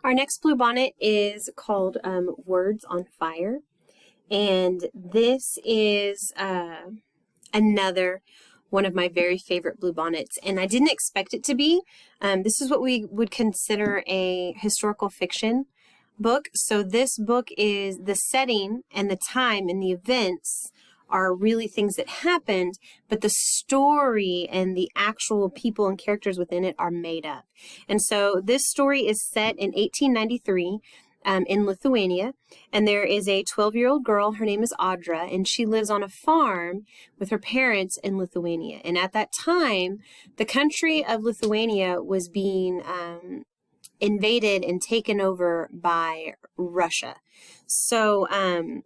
Our next Bluebonnet is called Words on Fire. And this is another one of my very favorite Bluebonnets. And I didn't expect it to be. This is what we would consider a historical fiction book. So this book is the setting and the time and the events are really things that happened, but the story and the actual people and characters within it are made up. And so this story is set in 1893 in Lithuania, and there is a 12-year-old girl. Her name is Audra, and she lives on a farm with her parents in Lithuania. And at that time, the country of Lithuania was being invaded and taken over by Russia. So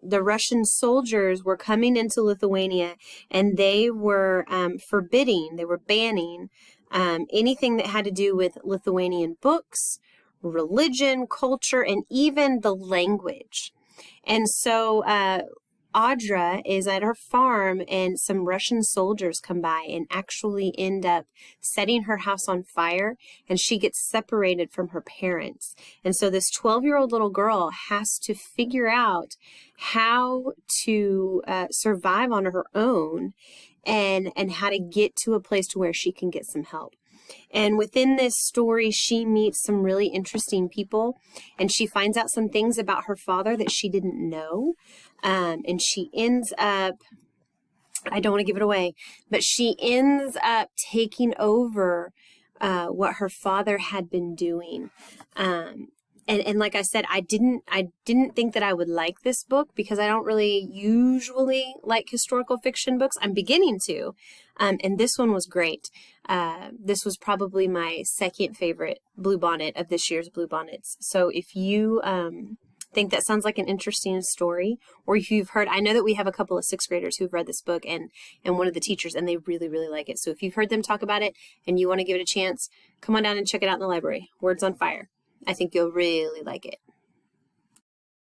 the Russian soldiers were coming into Lithuania, and they were banning anything that had to do with Lithuanian books, religion, culture, and even the language. And so Audra is at her farm, and some Russian soldiers come by and actually end up setting her house on fire, and she gets separated from her parents. And so this 12-year-old little girl has to figure out how to survive on her own and how to get to a place to where she can get some help. And within this story, she meets some really interesting people, and she finds out some things about her father that she didn't know. And she ends up, I don't want to give it away, but she ends up taking over what her father had been doing. And like I said, I didn't think that I would like this book because I don't really usually like historical fiction books. I'm beginning to, and this one was great. This was probably my second favorite Bluebonnet of this year's Bluebonnets. So if you think that sounds like an interesting story, or if you've heard, I know that we have a couple of sixth graders who've read this book and one of the teachers, and they really, really like it. So if you've heard them talk about it and you want to give it a chance, come on down and check it out in the library. Words on Fire. I think you'll really like it.